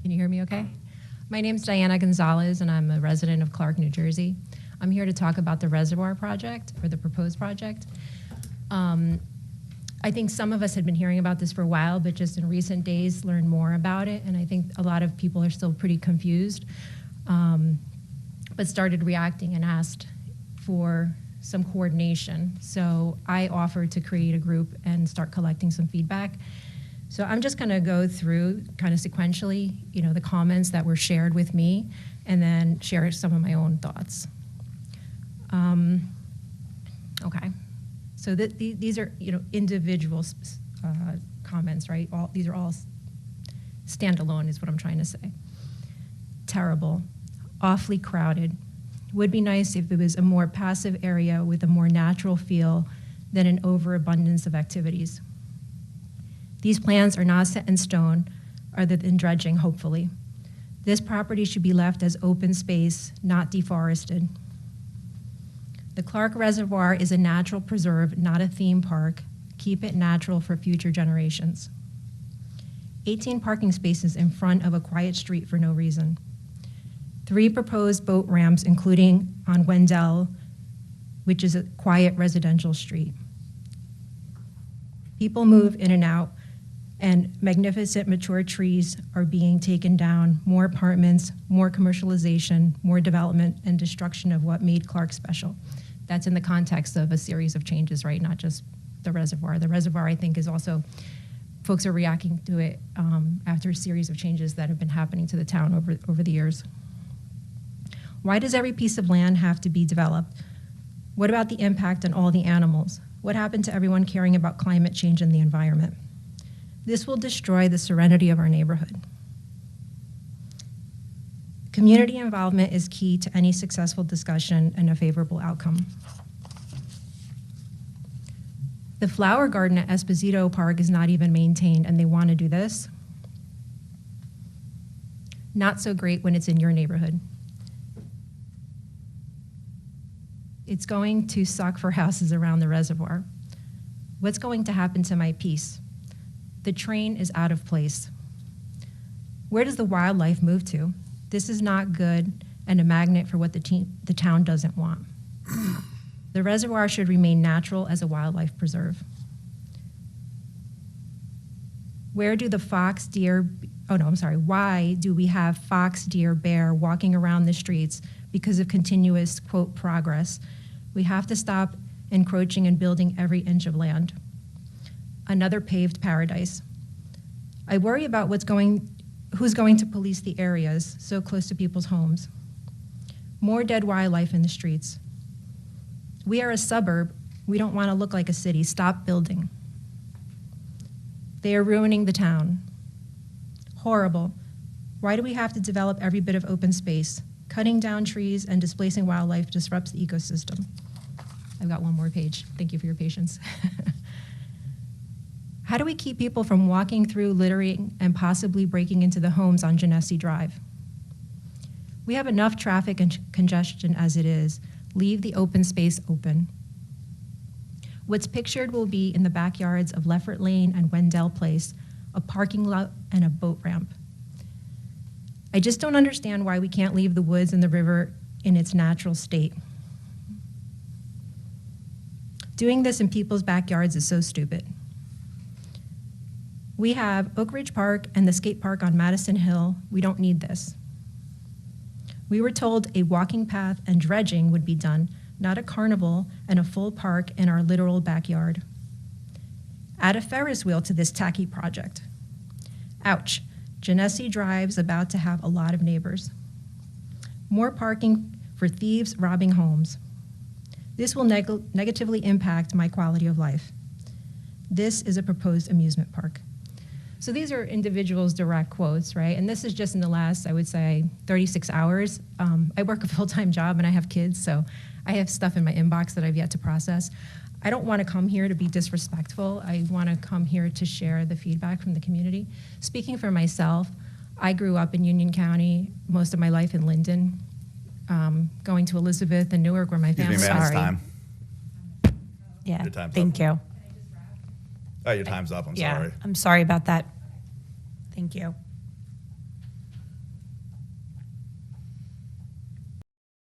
Can you hear me okay? My name's Diana Gonzalez, and I'm a resident of Clark, New Jersey. I'm here to talk about the reservoir project, or the proposed project. I think some of us had been hearing about this for a while, but just in recent days learned more about it, and I think a lot of people are still pretty confused, but started reacting and asked for some coordination. So I offered to create a group and start collecting some feedback. So I'm just going to go through kind of sequentially, the comments that were shared with me, and then share some of my own thoughts. Okay. So these are, individual comments, right? These are all standalone, is what I'm trying to say. Terrible, awfully crowded. Would be nice if it was a more passive area with a more natural feel than an overabundance of activities. These plans are not set in stone, other than dredging, hopefully. This property should be left as open space, not deforested. The Clark Reservoir is a natural preserve, not a theme park. Keep it natural for future generations. 18 parking spaces in front of a quiet street for no reason. 3 proposed boat ramps, including on Wendell, which is a quiet residential street. People move in and out, and magnificent mature trees are being taken down, more apartments, more commercialization, more development, and destruction of what made Clark special. That's in the context of a series of changes, right? Not just the reservoir. The reservoir, I think, is also, folks are reacting to it after a series of changes that have been happening to the town over the years. Why does every piece of land have to be developed? What about the impact on all the animals? What happened to everyone caring about climate change and the environment? This will destroy the serenity of our neighborhood. Community involvement is key to any successful discussion and a favorable outcome. The flower garden at Esposito Park is not even maintained, and they want to do this. Not so great when it's in your neighborhood. It's going to suck for houses around the reservoir. What's going to happen to my peace? The train is out of place. Where does the wildlife move to? This is not good and a magnet for what the town doesn't want. The reservoir should remain natural as a wildlife preserve. Why do we have fox, deer, bear walking around the streets because of continuous, quote, progress? We have to stop encroaching and building every inch of land. Another paved paradise. I worry about who's going to police the areas so close to people's homes. More dead wildlife in the streets. We are a suburb. We don't want to look like a city. Stop building. They are ruining the town. Horrible. Why do we have to develop every bit of open space? Cutting down trees and displacing wildlife disrupts the ecosystem. I've got one more page. Thank you for your patience. How do we keep people from walking through, littering, and possibly breaking into the homes on Genesee Drive? We have enough traffic and congestion as it is. Leave the open space open. What's pictured will be in the backyards of Leffert Lane and Wendell Place, a parking lot and a boat ramp. I just don't understand why we can't leave the woods and the river in its natural state. Doing this in people's backyards is so stupid. We have Oak Ridge Park and the skate park on Madison Hill. We don't need this. We were told a walking path and dredging would be done, not a carnival and a full park in our literal backyard. Add a Ferris wheel to this tacky project. Ouch, Genesee Drive's about to have a lot of neighbors. More parking for thieves robbing homes. This will negatively impact my quality of life. This is a proposed amusement park. So these are individuals' direct quotes, right? And this is just in the last, I would say, 36 hours. I work a full-time job and I have kids, so I have stuff in my inbox that I've yet to process. I don't want to come here to be disrespectful. I want to come here to share the feedback from the community. Speaking for myself, I grew up in Union County, most of my life in Linden, going to Elizabeth and Newark where my family. Excuse me, ma'am, it's time. Yeah, Your time's thank up. you. Oh, your time's up. I'm Yeah, sorry. I'm sorry about that. Thank you.